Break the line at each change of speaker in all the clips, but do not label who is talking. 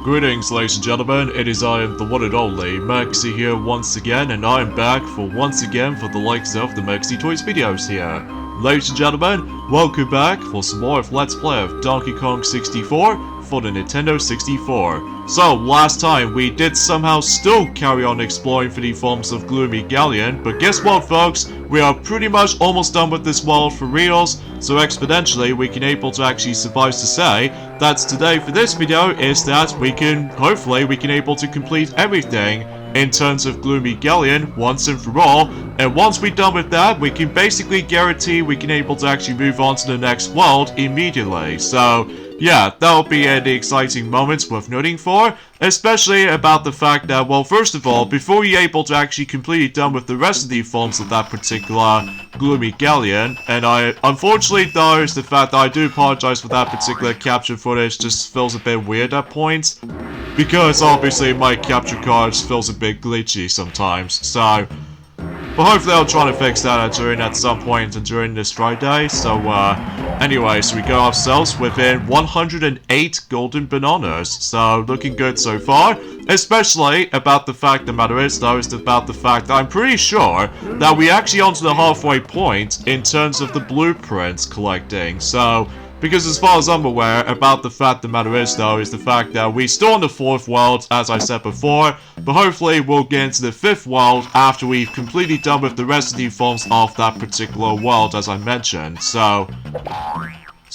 Greetings, ladies and gentlemen, it is I am the one and only Maxi here once again, and I am back for the likes of the Maxi Toys videos here. Ladies and gentlemen, welcome back for some more of Let's Play of Donkey Kong 64 for the Nintendo 64. So, last time we did somehow still carry on exploring for the forms of Gloomy Galleon, but guess what folks, we are pretty much almost done with this world for reals, so exponentially we can able to actually suffice to say that today for this video is that hopefully we can able to complete everything in terms of Gloomy Galleon once and for all, and once we're done with that, we can basically guarantee we can able to actually move on to the next world immediately. So yeah, that'll be the exciting moments worth noting for, especially about the fact that, well, first of all, before you're able to actually completely done with the rest of the forms of that particular Gloomy Galleon, and unfortunately though, is the fact that I do apologize for that particular capture footage, just feels a bit weird at points, because obviously my capture cards feels a bit glitchy sometimes, so but hopefully I'll try to fix that at some point during this Friday. So anyway, so we got ourselves within 108 golden bananas. So looking good so far. Especially about the fact the matter is though, is about the fact that I'm pretty sure that we actually onto the halfway point in terms of the blueprints collecting. So because as far as I'm aware, about the fact the matter is though, is the fact that we're still in the 4th world, as I said before, but hopefully we'll get into the 5th world after we've completely done with the rest of the forms of that particular world, as I mentioned. So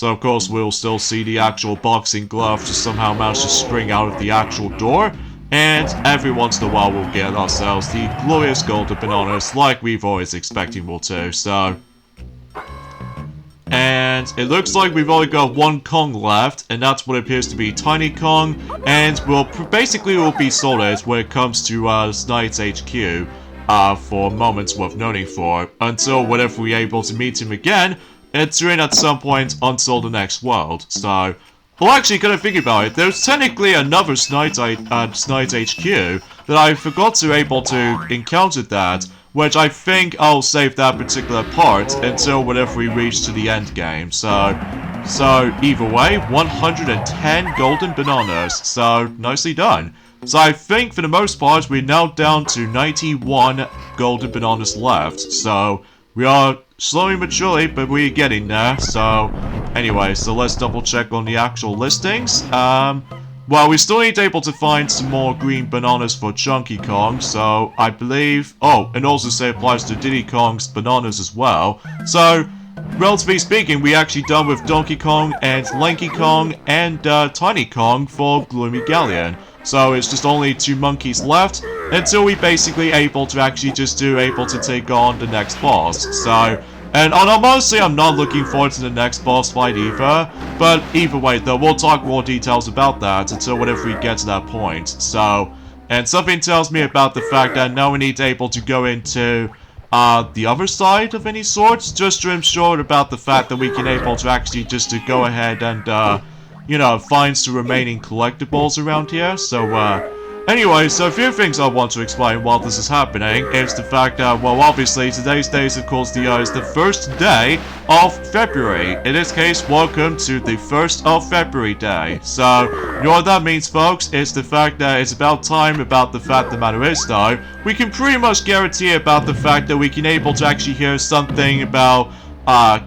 of course we'll still see the actual boxing glove just somehow manage to spring out of the actual door, and every once in a while we'll get ourselves the glorious golden bananas like we've always expected we'll do, so. And it looks like we've only got one Kong left, and that's what appears to be Tiny Kong, and we'll be sorted when it comes to Snipes HQ for moments worth noting for, until whenever we're able to meet him again, during at some point until the next world. So, well actually, kind of think about it, there's technically another Snipes HQ that I forgot to able to encounter that, which I think I'll save that particular part until whenever we reach to the end game. So either way, 110 golden bananas. So nicely done. So I think for the most part we're now down to 91 golden bananas left. So we are slowly but surely, but we're getting there. So anyway, so let's double check on the actual listings. Well, we still need to able to find some more green bananas for Chunky Kong, so I believe... Oh, and also say applies to Diddy Kong's bananas as well. So, relatively speaking, we actually done with Donkey Kong and Lanky Kong and Tiny Kong for Gloomy Galleon. So it's just only 2 monkeys left until we basically able to actually able to take on the next boss. So... And honestly, I'm not looking forward to the next boss fight either, but either way though, we'll talk more details about that until whenever we get to that point. So, and something tells me about the fact that now we need to able to go into the other side of any sorts, just to ensure about the fact that we can able to actually just to go ahead and, you know, find some remaining collectibles around here. So, anyway, so a few things I want to explain while this is happening is the fact that, well, obviously, today's day is, of course, is the first day of February. In this case, welcome to the 1st of February day. So, you know what that means, folks? It's the fact that it's about time about the fact the matter is, though, we can pretty much guarantee about the fact that we can able to actually hear something about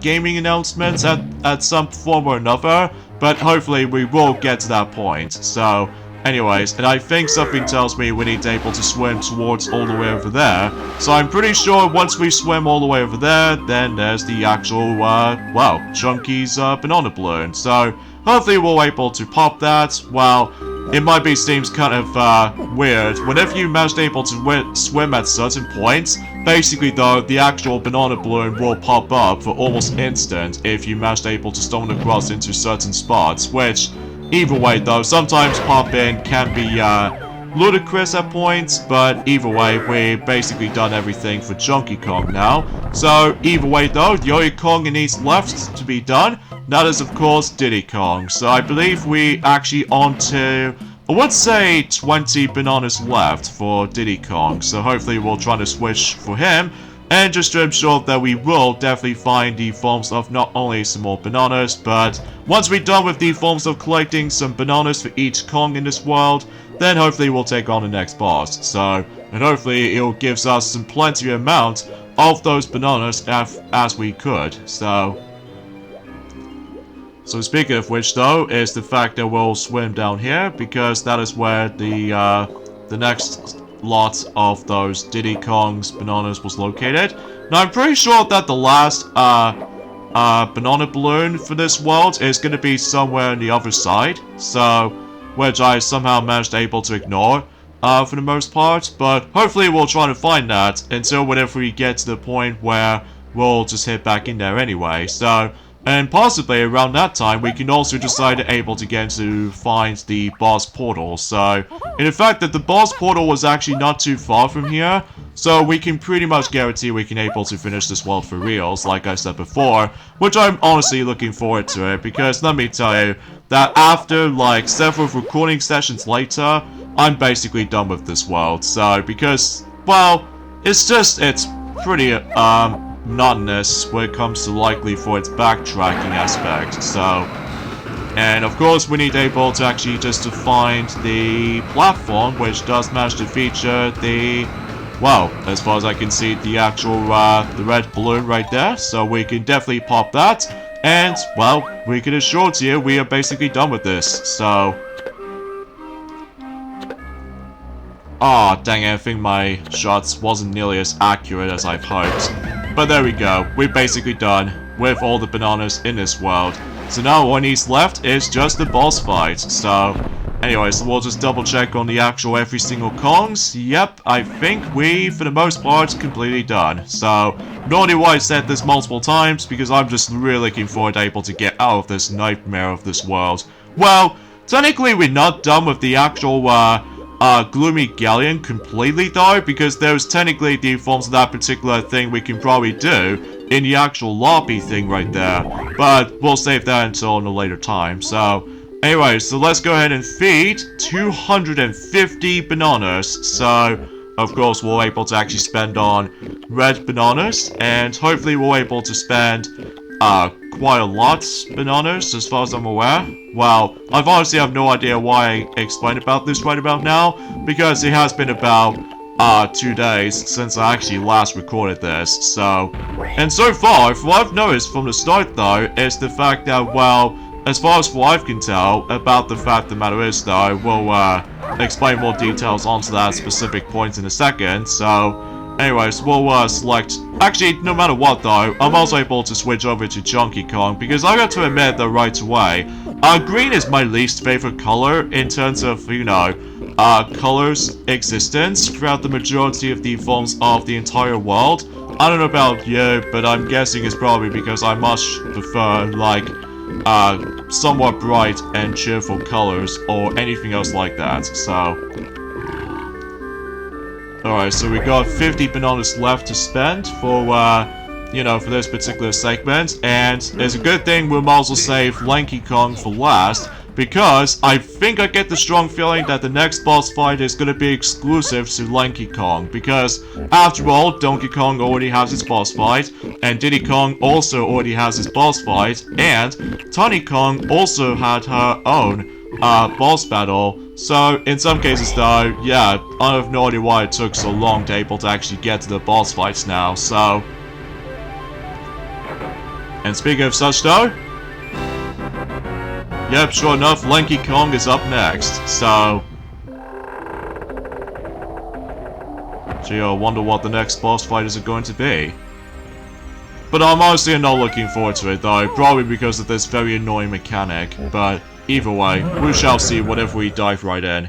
gaming announcements at some form or another, but hopefully we will get to that point. So, anyways, and I think something tells me we need to able to swim towards all the way over there. So I'm pretty sure once we swim all the way over there, then there's the actual, well, Chunky's banana balloon. So hopefully we'll able to pop that. Well, it might be seems kind of weird. Whenever you manage able to swim at certain points, basically though, the actual banana balloon will pop up for almost instant if you manage able to stumble across into certain spots, which... Either way though, sometimes pop-in can be ludicrous at points, but either way, we've basically done everything for Chunky Kong now. So either way though, the only Kong in East left to be done, that is of course Diddy Kong. So I believe we actually on to, I would say 20 bananas left for Diddy Kong, so hopefully we'll try to switch for him. and just to ensure that we will definitely find the forms of not only some more bananas, but once we're done with the forms of collecting some bananas for each Kong in this world, then hopefully we'll take on the next boss. So, and hopefully it'll give us some plenty amount of those bananas as we could. So speaking of which though, is the fact that we'll swim down here, because that is where the next lot of those Diddy Kong's bananas was located. Now I'm pretty sure that the last banana balloon for this world is going to be somewhere on the other side, so which I somehow managed able to ignore for the most part, but hopefully we'll try to find that until whenever we get to the point where we'll just head back in there anyway. So, and possibly around that time we can also decide able to get to find the boss portal. So, in fact that the boss portal was actually not too far from here, so we can pretty much guarantee we can able to finish this world for reals, like I said before, which I'm honestly looking forward to it, because let me tell you that after like several recording sessions later, I'm basically done with this world. So, because, well, it's pretty monotonous when it comes to likely for its backtracking aspect. So, and of course we need able to actually just to find the platform, which does manage to feature the, well, as far as I can see, the actual the red balloon right there. So we can definitely pop that, and well, we can assure to you we are basically done with this. So, ah, dang it, I think my shots wasn't nearly as accurate as I've hoped. But there we go, we're basically done with all the bananas in this world. So now what needs left is just the boss fight. So, anyways, we'll just double check on the actual every single Kongs. Yep, I think we, for the most part, completely done. So, not only why I said this multiple times, because I'm just really looking forward to able to get out of this nightmare of this world. Well, technically we're not done with the actual, Gloomy Galleon completely though, because there's technically the forms of that particular thing we can probably do in the actual lobby thing right there, but we'll save that until a later time. So anyway, so let's go ahead and feed 250 bananas. So of course we're able to actually spend on red bananas, and hopefully we're able to spend quite a lot bananas as far as I'm aware. Well, I've honestly have no idea why I explained about this right about now, because it has been about 2 days since I actually last recorded this. So, and so far, what I've noticed from the start though is the fact that, well, as far as what I can tell about the fact the matter is though, we'll explain more details onto that specific point in a second. So anyways, we'll select, actually, no matter what though, I'm also able to switch over to Chunky Kong, because I got to admit that right away, green is my least favorite color in terms of, you know, colors existence throughout the majority of the forms of the entire world. I don't know about you, but I'm guessing it's probably because I much prefer, like, somewhat bright and cheerful colors or anything else like that. So alright, so we got 50 bananas left to spend for, you know, for this particular segment, and it's a good thing we'll also save Lanky Kong for last, because I think I get the strong feeling that the next boss fight is going to be exclusive to Lanky Kong, because after all, Donkey Kong already has his boss fight, and Diddy Kong also already has his boss fight, and Tiny Kong also had her own boss battle. So, in some cases though, yeah, I have no idea why it took so long to able to actually get to the boss fights now, so. And speaking of such though, yep, sure enough, Lanky Kong is up next, so. Gee, I wonder what the next boss fight are going to be. But I'm honestly not looking forward to it though, probably because of this very annoying mechanic, but either way, we shall see whatever we dive right in.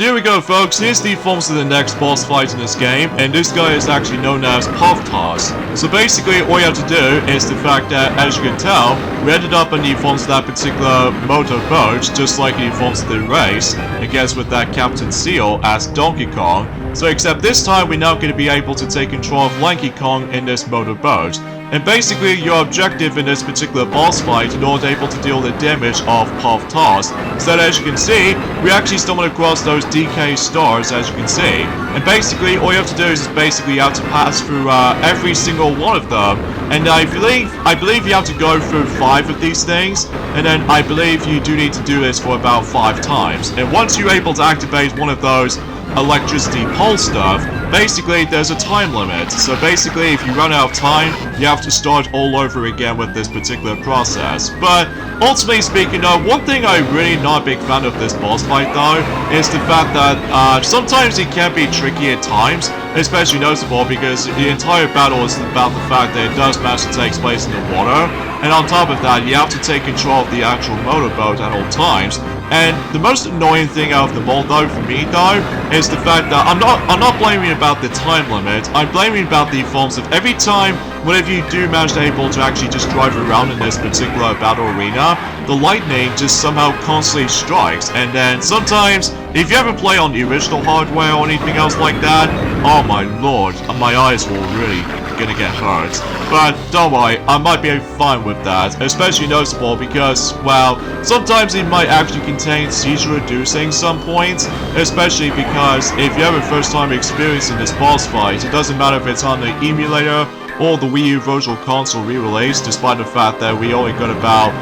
So here we go, folks. Here's the forms of the next boss fight in this game, and this guy is actually known as Puff Toss. So basically, all you have to do is the fact that, as you can tell, we ended up in the forms of that particular motorboat, just like in the forms of the race, against with that Captain Seal as Donkey Kong. So except this time, we're now going to be able to take control of Lanky Kong in this motorboat. And basically, your objective in this particular boss fight in order to able to deal the damage of Puff Toss. So that, as you can see, we actually stumbled across those DK stars, as you can see. And basically, all you have to do is basically you have to pass through every single one of them. And I believe you have to go through 5 of these things. And then I believe you do need to do this for about 5 times. And once you're able to activate one of those electricity pole stuff, basically there's a time limit. So basically, if you run out of time, you have to start all over again with this particular process. But ultimately speaking though, one thing I'm really not a big fan of this boss fight though, is the fact that sometimes it can be tricky at times, especially noticeable because the entire battle is about the fact that it does manage to take place in the water, and on top of that, you have to take control of the actual motorboat at all times. And the most annoying thing out of the all though for me though is the fact that I'm not blaming about the time limit. I'm blaming about the forms of every time whenever you do manage to able to actually just drive around in this particular battle arena, the lightning just somehow constantly strikes. And then sometimes, if you haven't played on the original hardware or anything else like that, oh my lord, my eyes will really gonna get hurt. But don't worry, I might be fine with that, especially noticeable because, well, sometimes it might actually contain seizure reducing some points, especially because if you have a first time experiencing this boss fight, it doesn't matter if it's on the emulator or the Wii U Virtual Console re-release, despite the fact that we only got about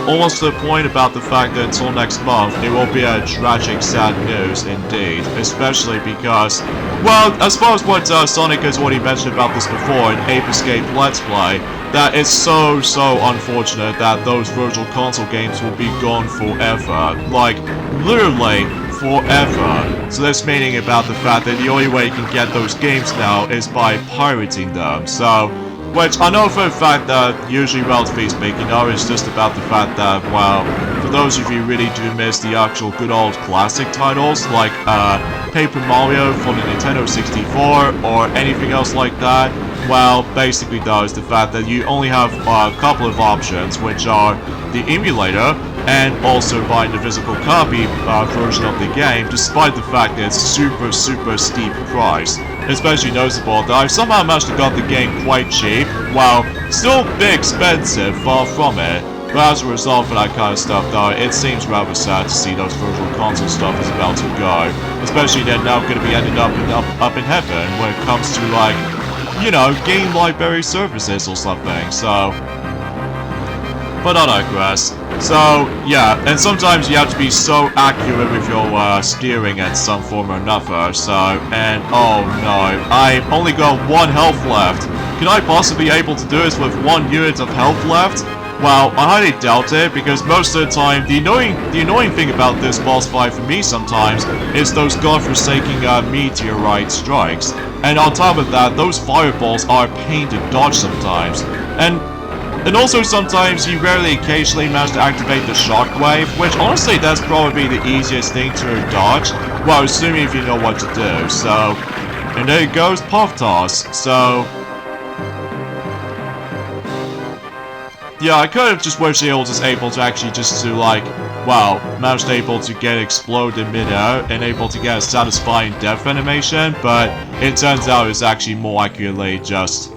almost to the point about the fact that until next month, it will be a tragic, sad news indeed. Especially because, well, as far as what Sonic has already mentioned about this before in Ape Escape Let's Play, that it's so unfortunate that those Virtual Console games will be gone forever. Like, literally forever. So that's meaning about the fact that the only way you can get those games now is by pirating them. So, which I know for a fact that, usually relatively speaking, it's just about the fact that, well, for those of you who really do miss the actual good old classic titles, like Paper Mario for the Nintendo 64, or anything else like that, well, basically though, is the fact that you only have a couple of options, which are the emulator, and also buying the physical copy version of the game, despite the fact that it's super steep price. Especially noticeable that I've somehow managed to got the game quite cheap, while still big expensive, far from it. But as a result of that kind of stuff though, it seems rather sad to see those Virtual Console stuff is about to go. Especially they're now going to be ended up in heaven when it comes to, like, you know, game library services or something, so... But I digress. So, yeah, and sometimes you have to be so accurate with your steering at some form or another, so, and oh no, I only got 1 health left. Can I possibly be able to do this with 1 unit of health left? Well, I highly doubt it, because most of the time, the annoying thing about this boss fight for me sometimes is those godforsaking meteorite strikes. And on top of that, those fireballs are a pain to dodge sometimes. And also sometimes you rarely occasionally manage to activate the shockwave, which honestly that's probably the easiest thing to dodge, well, assuming if you know what to do, so... And there goes Puff Toss, so... Yeah, I could have just wished I was able to actually just to, like, well, managed able to get exploded in midair and able to get a satisfying death animation, but it turns out it's actually more accurately just...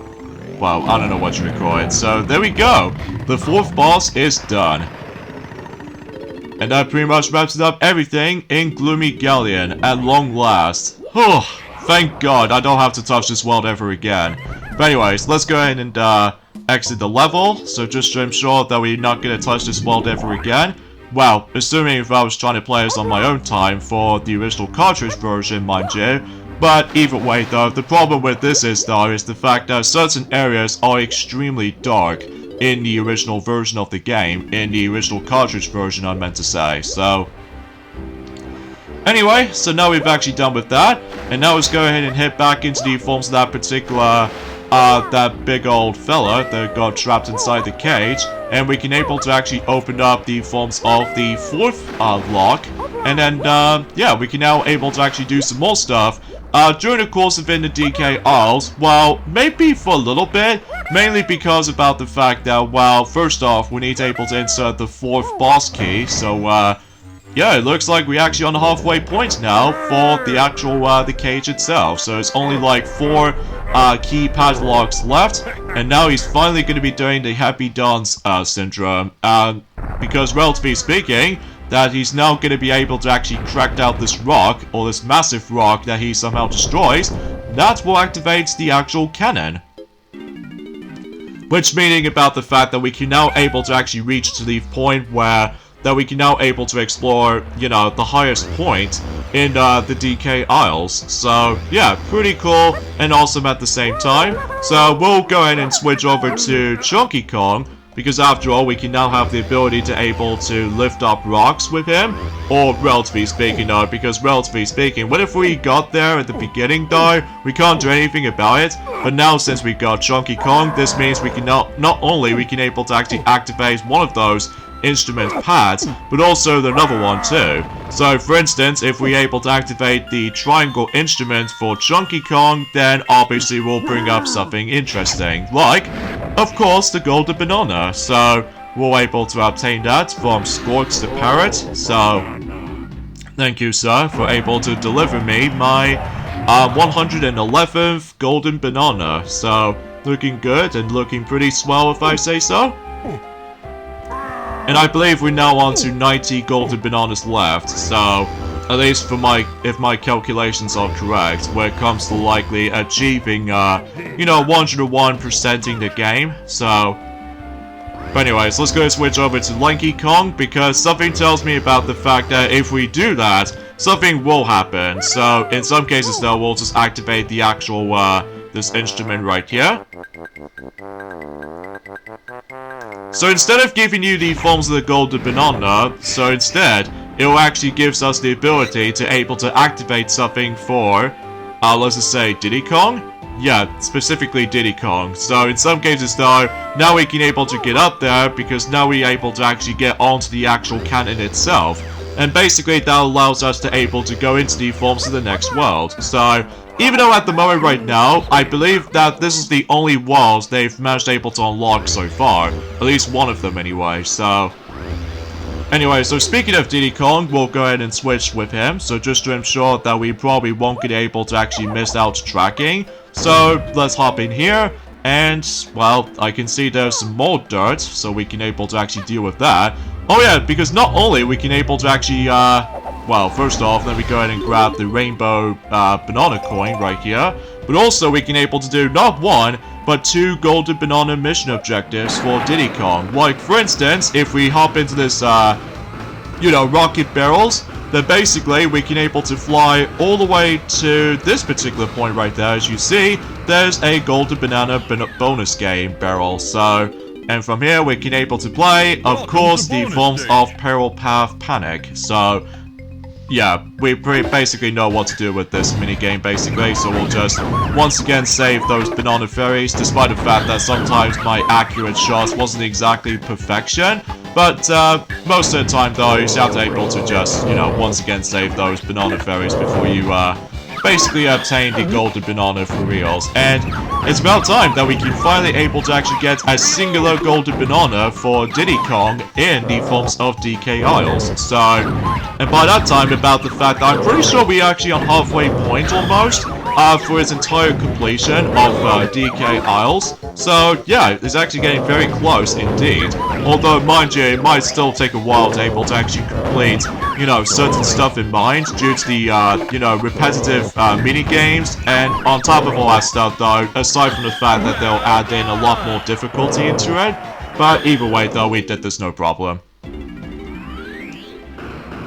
well, I don't know what you would call it. So, there we go. The 4th boss is done. And that pretty much wraps up everything in Gloomy Galleon at long last. Oh, thank God I don't have to touch this world ever again. But anyways, let's go ahead and exit the level. So just to ensure that we're not going to touch this world ever again. Well, assuming if I was trying to play this on my own time for the original cartridge version, mind you. But either way though, the problem with this is though, is the fact that certain areas are extremely dark in the original version of the game, in the original cartridge version I meant to say, so... Anyway, so now we've actually done with that, and now let's go ahead and head back into the forms of that particular, that big old fella that got trapped inside the cage, and we can able to actually open up the forms of the 4th lock, And then, yeah, we can now able to actually do some more stuff. During the course of in the DK Isles, well, maybe for a little bit, mainly because about the fact that, well, first off, we need to able to insert the 4th boss key, so, yeah, it looks like we're actually on the halfway point now for the actual, the cage itself. So it's only like 4, key padlocks left, and now he's finally going to be doing the Happy Dance, syndrome, because relatively speaking, that he's now going to be able to actually crack out this rock, or this massive rock that he somehow destroys, that will activate the actual cannon. Which meaning about the fact that we can now able to actually reach to the point where that we can now able to explore, you know, the highest point in the DK Isles. So, yeah, pretty cool and awesome at the same time. So, we'll go ahead and switch over to Chunky Kong, because after all, we can now have the ability to able to lift up rocks with him. Or, relatively speaking, though, because relatively speaking, what if we got there at the beginning, though? We can't do anything about it. But now, since we got Chunky Kong, this means we can not only we can able to actually activate one of those instrument pads, but also another one too. So for instance, if we're able to activate the triangle instrument for Chunky Kong, then obviously we'll bring up something interesting, like, of course, the golden banana. So we're able to obtain that from Scorx the Parrot. So thank you, sir, for able to deliver me my 111th golden banana. So looking good and looking pretty swell, if I say so. And I believe we're now on to 90 golden bananas left, so at least for if my calculations are correct, when it comes to likely achieving, you know, 101%ing the game, so. But anyways, let's go switch over to Lanky Kong, because something tells me about the fact that if we do that, something will happen. So, in some cases though, we'll just activate the actual, this instrument right here. So instead of giving you the forms of the golden banana, so instead, it will actually gives us the ability to able to activate something for, let's just say Diddy Kong? Yeah, specifically Diddy Kong. So in some cases though, now we can able to get up there because now we're able to actually get onto the actual cannon itself. And basically that allows us to able to go into the forms of the next world. So even though at the moment right now, I believe that this is the only worlds they've managed able to unlock so far. At least one of them anyway, so. Anyway, so speaking of Diddy Kong, we'll go ahead and switch with him. So just to ensure that we probably won't get able to actually miss out tracking. So let's hop in here. And, well, I can see there's some more dirt, so we can able to actually deal with that. Oh yeah, because not only we can able to actually, well, first off, let me go ahead and grab the rainbow banana coin right here. But also we can able to do not 1, but 2 golden banana mission objectives for Diddy Kong. Like, for instance, if we hop into this, you know, rocket barrels, then basically we can able to fly all the way to this particular point right there. As you see, there's a golden banana bonus game barrel. So, and from here we can able to play, of course, the forms of Peril Path Panic. So, yeah, we basically know what to do with this minigame basically, so we'll just once again save those banana fairies, despite the fact that sometimes my accurate shots wasn't exactly perfection. But most of the time though, you have to able to just, you know, once again save those banana fairies before you basically obtain the golden banana for reals. And it's about time that we can finally able to actually get a singular golden banana for Diddy Kong in the forms of DK Isles. So, and by that time, about the fact that I'm pretty sure we're actually on halfway point almost for its entire completion of DK Isles. So yeah, it's actually getting very close indeed. Although, mind you, it might still take a while to able to actually complete, you know, certain stuff in mind due to the, you know, repetitive mini games. And on top of all that stuff though, aside from the fact that they'll add in a lot more difficulty into it, but either way though, we did this no problem.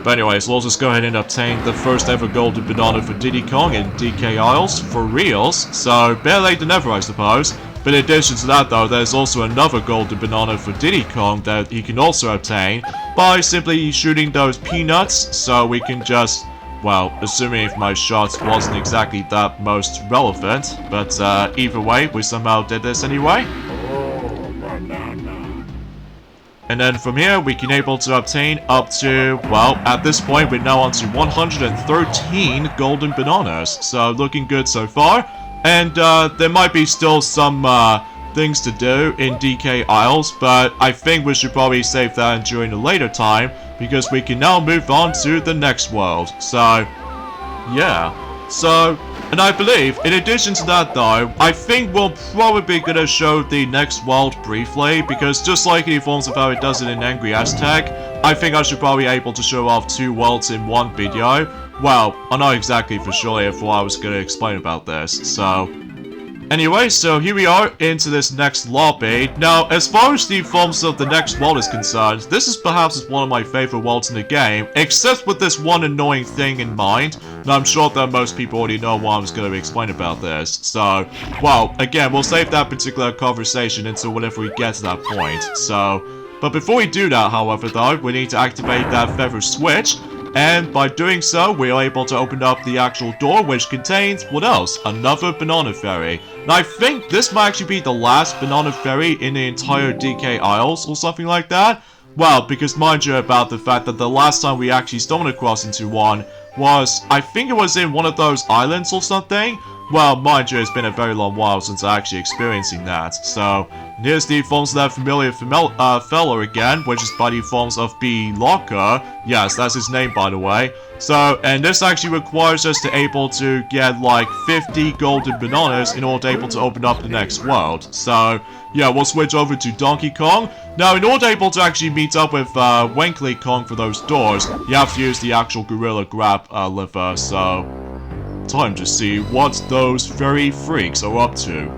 But anyways, we'll just go ahead and obtain the first ever golden banana for Diddy Kong in DK Isles for reals. So, better late than never, I suppose. But in addition to that though, there's also another golden banana for Diddy Kong that he can also obtain by simply shooting those peanuts. So we can just, well, assuming if my shots wasn't exactly that most relevant, but either way, we somehow did this anyway. And then from here, we can able to obtain up to, well, at this point, we're now on to 113 golden bananas. So, looking good so far. And there might be still some things to do in DK Isles, but I think we should probably save that during a later time, because we can now move on to the next world. So, yeah. So, and I believe, in addition to that though, I think we're probably gonna show the next world briefly, because just like in forms of how it does it in Angry Aztec, I think I should probably be able to show off 2 worlds in one video. Well, I'm not exactly for sure if I was gonna explain about this, so... Anyway, so here we are into this next lobby. Now, as far as the forms of the next world is concerned, this is perhaps one of my favorite worlds in the game, except with this one annoying thing in mind. And I'm sure that most people already know what I was going to explain about this. So, well, again, we'll save that particular conversation until whenever we get to that point. So, but before we do that, however, though, we need to activate that feather switch. And by doing so, we are able to open up the actual door, which contains, what else? Another banana ferry. And I think this might actually be the last banana ferry in the entire DK Isles, or something like that. Well, because mind you about the fact that the last time we actually stumbled across into one was, I think it was in one of those islands or something. Well, mind you, it's been a very long while since I actually experiencing that. So, here's the forms of that familiar fellow again, which is by the forms of B. Locker. Yes, that's his name, by the way. So, and this actually requires us to able to get like 50 golden bananas in order to able to open up the next world. So, yeah, we'll switch over to Donkey Kong. Now, in order to able to actually meet up with Wankley Kong for those doors, you have to use the actual Gorilla Grab lever, so... Time to see what those furry freaks are up to.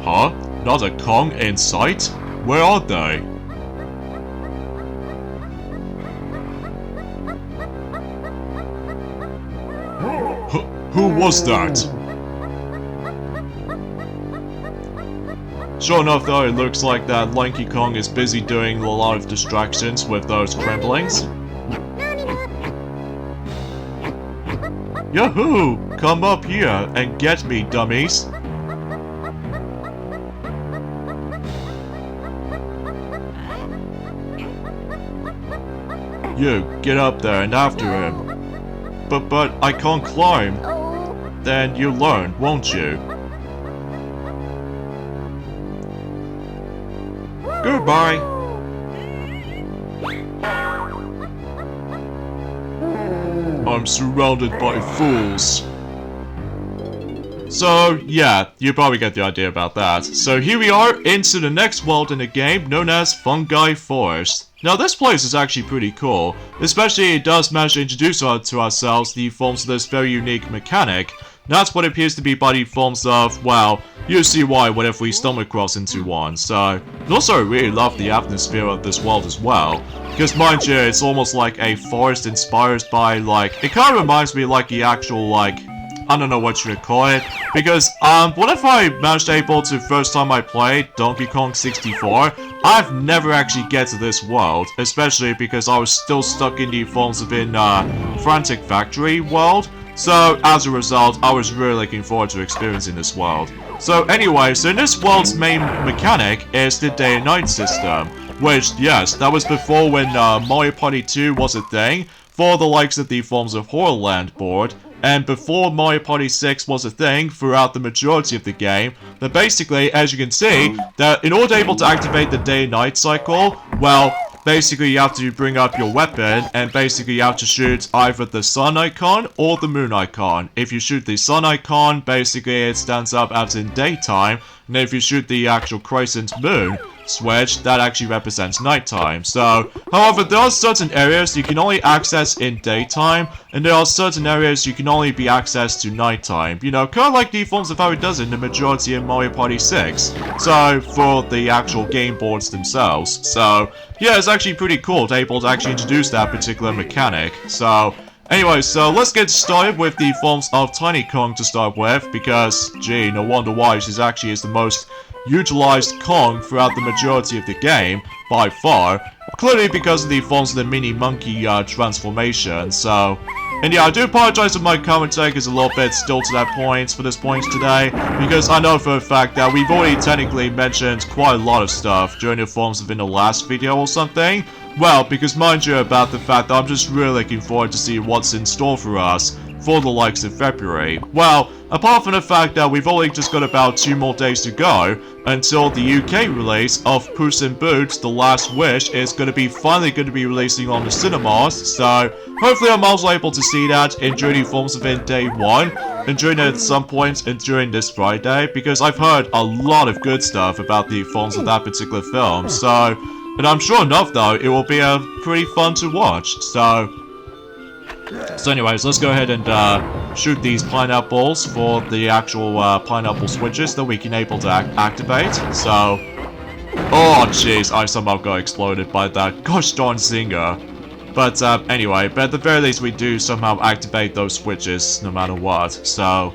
Huh? Not a Kong in sight? Where are they? Who was that? Sure enough though, it looks like that Lanky Kong is busy doing a lot of distractions with those tremblings. Yahoo! Come up here and get me, dummies! You, get up there and after him. But I can't climb. Then you learn, won't you? Goodbye! I'm surrounded by fools. So, yeah, you probably get the idea about that. So here we are into the next world in the game, known as Fungi Forest. Now this place is actually pretty cool, especially it does manage to introduce to ourselves the forms of this very unique mechanic. That's what appears to be by the forms of, well, you see why whenever we stumble across into one. So, and also I really love the atmosphere of this world as well. Because mind you, it's almost like a forest inspired by like, it kind of reminds me like the actual like, I don't know what you would call it. Because, whenever I managed able to first time I played Donkey Kong 64, I've never actually get to this world. Especially because I was still stuck in the forms of in, Frantic Factory world. So, as a result, I was really looking forward to experiencing this world. So anyway, so this world's main mechanic is the day and night system. Which, yes, that was before when Mario Party 2 was a thing, for the likes of the forms of Horrorland board, and before Mario Party 6 was a thing throughout the majority of the game, that basically, as you can see, that in order to able to activate the day and night cycle, well, basically you have to bring up your weapon, and basically you have to shoot either the sun icon or the moon icon. If you shoot the sun icon, basically it stands up as in daytime, and if you shoot the actual crescent moon switch, that actually represents nighttime. So, however, there are certain areas you can only access in daytime, and there are certain areas you can only be accessed to nighttime. You know, kind of like the forms of how it does in the majority in Mario Party 6. So, for the actual game boards themselves. So, yeah, it's actually pretty cool to be able to actually introduce that particular mechanic. So, anyway, so let's get started with the forms of Tiny Kong to start with, because, gee, no wonder why she actually is the most utilized Kong throughout the majority of the game, by far, clearly because of the forms of the mini monkey transformation. So, And yeah, I do apologize if my commentary is a little bit stilted at points for this point today, because I know for a fact that we've already technically mentioned quite a lot of stuff during the forms of in the last video or something. Well, because mind you about the fact that I'm just really looking forward to see what's in store for us for the likes of February. Well, apart from the fact that we've only just got about 2 more days to go until the UK release of Puss in Boots: The Last Wish is finally going to be releasing on the cinemas, so hopefully I'm also able to see that during the forms of in day 1, and during at some point and during this Friday, because I've heard a lot of good stuff about the forms of that particular film, so, and I'm sure enough though, it will be pretty fun to watch, so anyways, let's go ahead and shoot these pineapples for the actual pineapple switches that we can able to activate. So, oh jeez, I somehow got exploded by that gosh darn zinger. But anyway, but at the very least we do somehow activate those switches no matter what. So,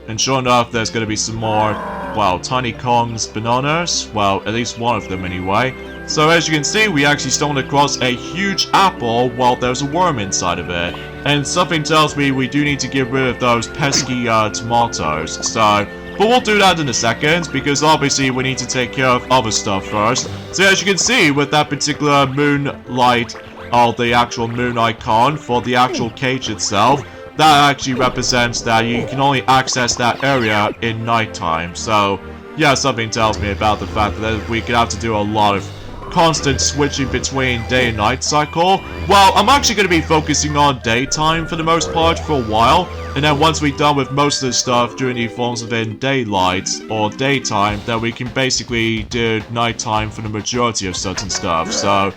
and sure enough, there's going to be some more, well, Tiny Kong's bananas. Well, at least one of them anyway. So as you can see, we actually stumbled across a huge apple while there's a worm inside of it. And something tells me we do need to get rid of those pesky tomatoes. So, but we'll do that in a second, because obviously we need to take care of other stuff first. So as you can see, with that particular moonlight, or the actual moon icon for the actual cage itself, that actually represents that you can only access that area in nighttime. So, yeah, something tells me about the fact that we could have to do a lot of constant switching between day and night cycle. Well, I'm actually going to be focusing on daytime for the most part for a while, and then once we're done with most of the stuff during the forms of in daylight or daytime, then we can basically do nighttime for the majority of certain stuff. So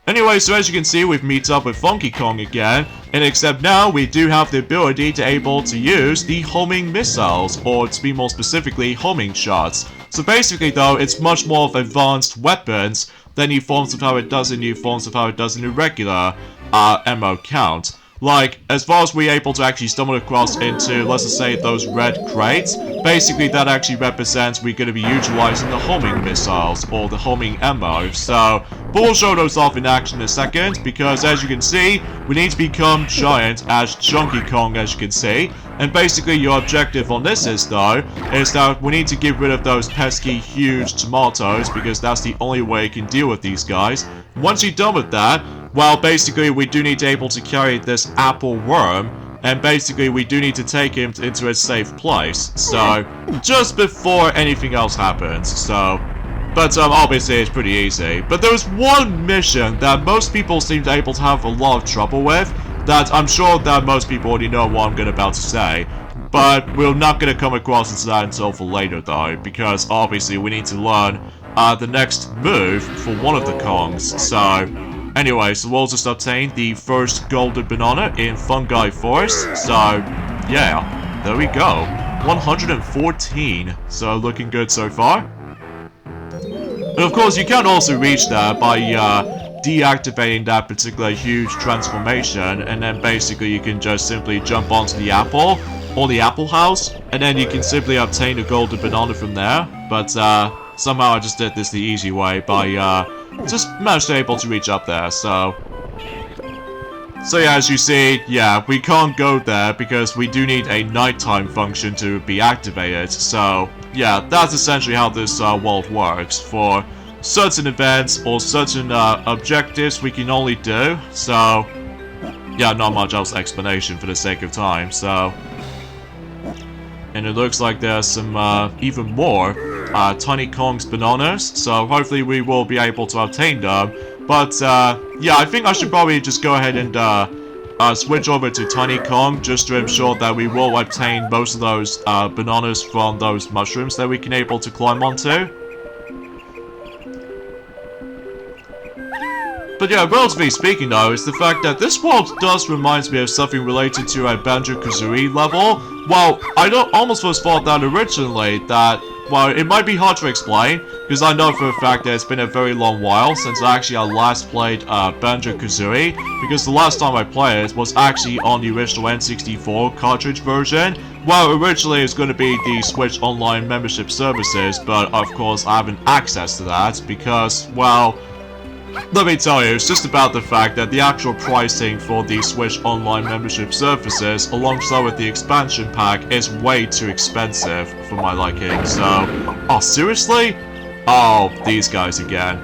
anyway, so as you can see, we've met up with Funky Kong again, and except now we do have the ability to able to use the homing missiles, or to be more specifically, homing shots. So basically though, it's much more of advanced weapons than new forms of how it does in new forms of how it does in the regular ammo count. Like, as far as we're able to actually stumble across into, let's just say, those red crates, basically that actually represents we're going to be utilizing the homing missiles, or the homing ammo. So, but we'll show those off in action in a second, because as you can see, we need to become giant as Chunky Kong, as you can see. And basically your objective on this is, though, is that we need to get rid of those pesky huge tomatoes, because that's the only way you can deal with these guys. Once you're done with that, well, basically we do need to able to carry this apple worm, and basically we do need to take him into a safe place. So, just before anything else happens, so, but obviously it's pretty easy. But there was one mission that most people seem to able to have a lot of trouble with, that I'm sure that most people already know what I'm about to say, but we're not going to come across into that until for later though, because obviously we need to learn the next move for one of the Kongs. So anyway, so we'll just obtain the first golden banana in Fungi Forest. So yeah, there we go. 114, so looking good so far. And of course you can also reach that by deactivating that particular huge transformation, and then basically you can just simply jump onto the apple, or the apple house, and then you can simply obtain a golden banana from there. But somehow I just did this the easy way by just managed to able to reach up there. So yeah, as you see, yeah, we can't go there because we do need a nighttime function to be activated. So yeah, that's essentially how this world works. For certain events or certain objectives we can only do. So yeah, not much else explanation for the sake of time. So, and it looks like there's some even more Tiny Kong's bananas, so hopefully we will be able to obtain them. But yeah, I think I should probably just go ahead and switch over to Tiny Kong just to ensure that we will obtain most of those bananas from those mushrooms that we can able to climb onto. But yeah, relatively speaking though, is the fact that this world does remind me of something related to a Banjo-Kazooie level. Well, I almost was thought that originally that, well, it might be hard to explain, because I know for a fact that it's been a very long while since I last played Banjo-Kazooie, because the last time I played it was actually on the original N64 cartridge version. Well, originally it's going to be the Switch Online membership services, but of course I haven't access to that because, well, let me tell you, it's just about the fact that the actual pricing for the Switch Online membership services, alongside with the expansion pack, is way too expensive for my liking. So, oh, seriously? Oh, these guys again.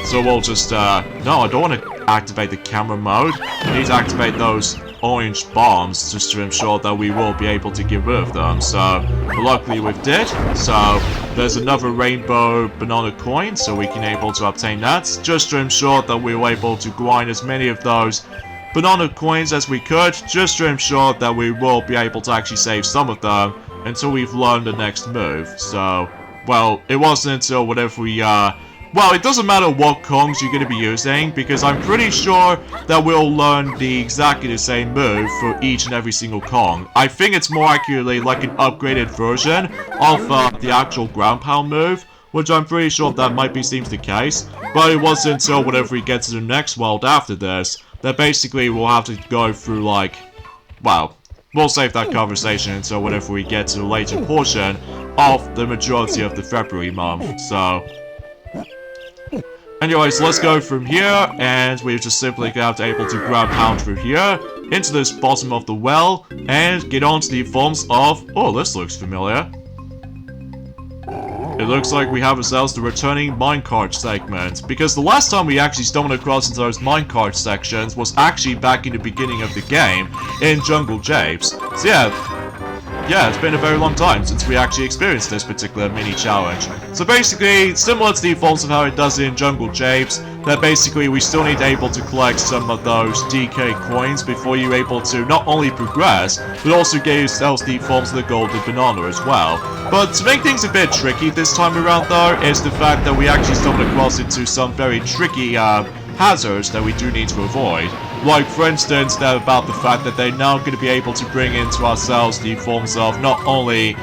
So we'll just, no, I don't want to activate the camera mode. I need to activate those orange bombs just to ensure that we will be able to get rid of them. So, luckily we did. So, there's another rainbow banana coin, so we can able to obtain that, just to ensure that we were able to grind as many of those banana coins as we could, just to ensure that we will be able to actually save some of them until we've learned the next move. So, well, it wasn't until whatever we, well, it doesn't matter what Kongs you're going to be using, because I'm pretty sure that we'll learn exactly the same move for each and every single Kong. I think it's more accurately like an upgraded version of the actual ground pound move, which I'm pretty sure that might be seems the case, but it wasn't until whenever we get to the next world after this, that basically we'll have to go through like, well, we'll save that conversation until whenever we get to the later portion of the majority of the February month, so... Anyways, let's go from here, and we're just simply going to be able to ground pound through here, into this bottom of the well, and get on to the forms of... Oh, this looks familiar. It looks like we have ourselves the returning minecart segment, because the last time we actually stumbled across into those minecart sections was actually back in the beginning of the game, in Jungle Japes. So yeah, it's been a very long time since we actually experienced this particular mini-challenge. So basically, similar to the forms of how it does in Jungle Japes, that basically we still need to able to collect some of those DK coins before you're able to not only progress, but also get yourselves the forms of the golden banana as well. But to make things a bit tricky this time around though, is the fact that we actually stumbled across into some very tricky hazards that we do need to avoid. Like, for instance, about the fact that they're now going to be able to bring into ourselves the forms of not only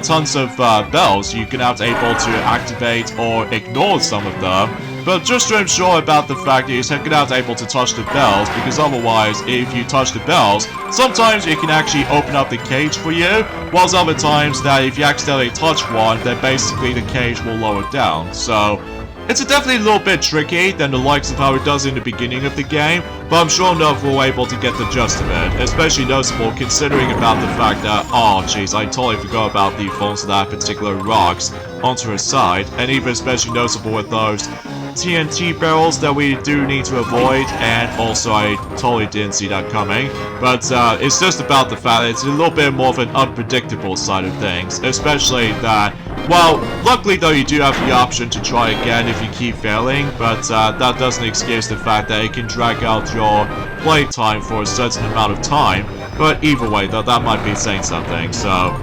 tons of bells, you can have able to activate or ignore some of them, but just to ensure about the fact that you're going to have able to touch the bells, because otherwise, if you touch the bells, sometimes it can actually open up the cage for you, whilst other times that if you accidentally touch one, then basically the cage will lower down. So, it's definitely a little bit tricky than the likes of how it does in the beginning of the game, but I'm sure enough we're able to get the gist of it, especially noticeable considering about the fact that, oh jeez, I totally forgot about the forms of that particular rocks onto her side, and even especially noticeable with those TNT barrels that we do need to avoid, and also I totally didn't see that coming, but it's just about the fact that it's a little bit more of an unpredictable side of things, especially that, well, luckily though you do have the option to try again if you keep failing, but that doesn't excuse the fact that it can drag out your playtime for a certain amount of time, but either way though, that might be saying something, so...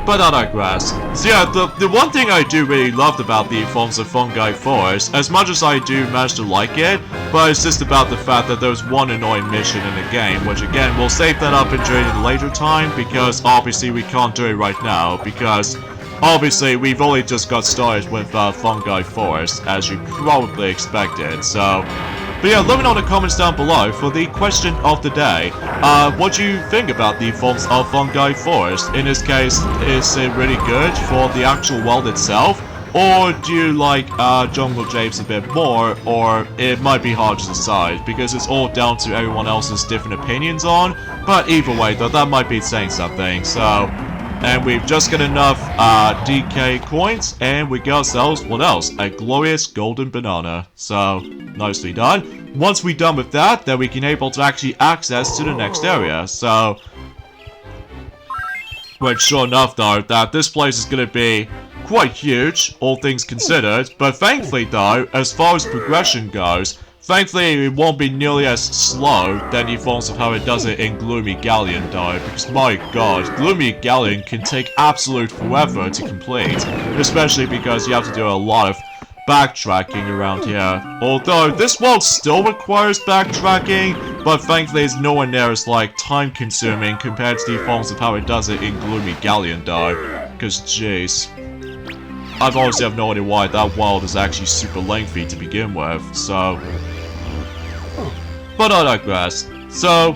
But I digress. So yeah, the one thing I do really loved about the forms of Fungi Forest, as much as I do manage to like it, but it's just about the fact that there's one annoying mission in the game, which again, we'll save that up and do it at a later time, because obviously we can't do it right now, because obviously we've only just got started with Fungi Forest, as you probably expected, so... But yeah, let me know in the comments down below for the question of the day. What do you think about the forms of Fungi Forest? In this case, is it really good for the actual world itself? Or do you like Jungle Japes a bit more? Or it might be hard to decide, because it's all down to everyone else's different opinions on. But either way, though, that might be saying something, so... And we've just got enough DK coins, and we got ourselves, what else? A glorious golden banana. So, nicely done. Once we're done with that, then we can able to actually access to the next area. So, which sure enough though, that this place is going to be quite huge, all things considered. But thankfully though, as far as progression goes, thankfully, it won't be nearly as slow than the forms of how it does it in Gloomy Galleon, though, because my god, Gloomy Galleon can take absolute forever to complete, especially because you have to do a lot of backtracking around here. Although, this world still requires backtracking, but thankfully it's nowhere near as, like, time-consuming compared to the forms of how it does it in Gloomy Galleon, though, because, jeez. I honestly have no idea why that world is actually super lengthy to begin with, so... But I digress. So,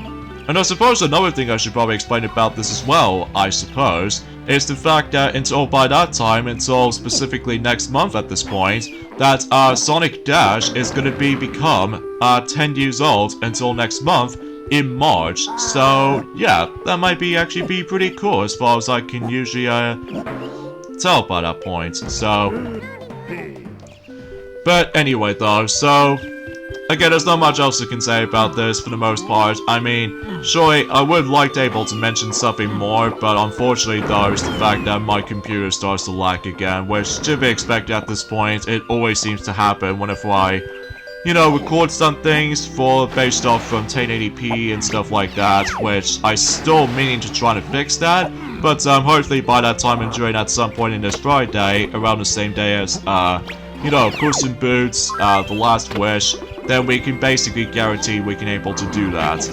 and I suppose another thing I should probably explain about this as well, I suppose, is the fact that until by that time, until specifically next month at this point, that Sonic Dash is going to become 10 years old until next month in March. So yeah, that might actually be pretty cool as far as I can usually tell by that point. So, but anyway though, so again, there's not much else I can say about this for the most part. I mean, surely I would like to able to mention something more, but unfortunately though, it's the fact that my computer starts to lag again, which should be expected at this point. It always seems to happen whenever I, you know, record some things based off from 1080p and stuff like that, which I still meaning to try to fix that, but hopefully by that time and during at some point in this Friday, around the same day as, you know, Puss in Boots, The Last Wish, then we can basically guarantee we can able to do that.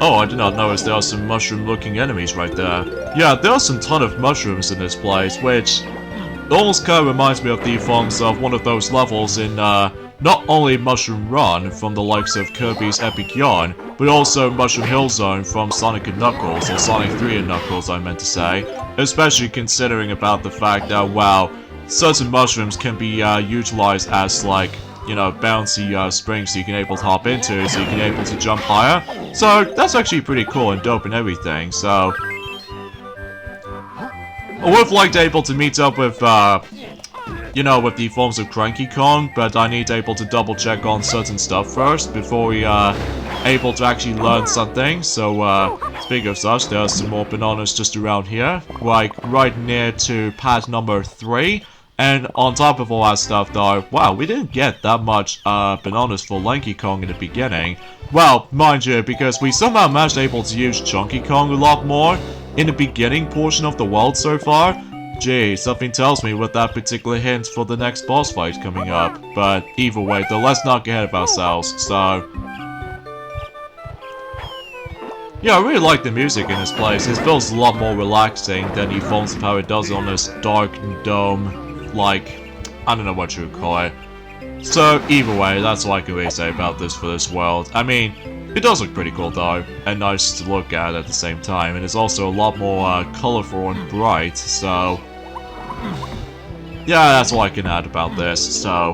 Oh, I did not notice there are some mushroom-looking enemies right there. Yeah, there are some ton of mushrooms in this place, which almost kind of reminds me of the forms of one of those levels in, not only Mushroom Run from the likes of Kirby's Epic Yarn, but also Mushroom Hill Zone from Sonic & Knuckles, or Sonic 3 & Knuckles I meant to say, especially considering about the fact that, wow, certain mushrooms can be utilized as, like, you know, bouncy springs so you can able to hop into, so you can able to jump higher. So that's actually pretty cool and dope and everything. So I would have liked able to meet up with, you know, with the forms of Cranky Kong, but I need able to double check on certain stuff first before we able to actually learn something. So speaking of such, there are some more bananas just around here, like right near to pad number 3. And on top of all that stuff though, wow, we didn't get that much bananas for Lanky Kong in the beginning. Well, mind you, because we somehow managed able to use Chunky Kong a lot more in the beginning portion of the world so far. Gee, something tells me with that particular hint for the next boss fight coming up. But either way though, let's not get ahead of ourselves, so yeah, I really like the music in this place. It feels a lot more relaxing than the forms of how it does on this dark dome. Like, I don't know what you would call it. So, either way, that's all I can really say about this for this world. I mean, it does look pretty cool though, and nice to look at the same time, and it's also a lot more colorful and bright, so yeah, that's all I can add about this, so.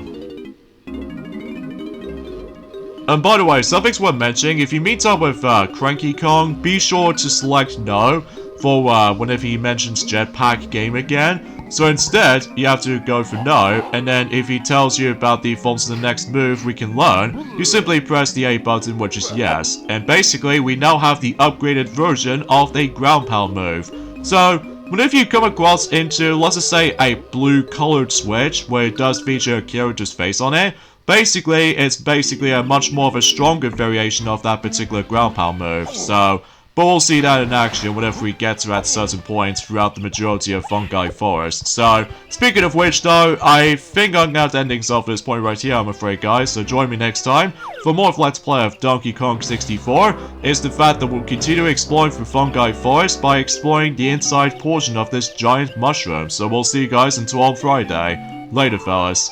And by the way, something's worth mentioning, if you meet up with Cranky Kong, be sure to select no for whenever he mentions Jetpack Game again. So instead, you have to go for no, and then if he tells you about the forms of the next move we can learn, you simply press the A button, which is yes. And basically, we now have the upgraded version of the ground pound move. So, whenever you come across into, let's just say, a blue colored switch, where it does feature a character's face on it, basically, it's basically a much more of a stronger variation of that particular ground pound move. So, but we'll see that in action whenever we get to at certain points throughout the majority of Fungi Forest. So, speaking of which though, I think I'm going to have to end things off at this point right here, I'm afraid guys, so join me next time for more of Let's Play of Donkey Kong 64. It's the fact that we'll continue exploring through Fungi Forest by exploring the inside portion of this giant mushroom. So we'll see you guys until on Friday. Later fellas.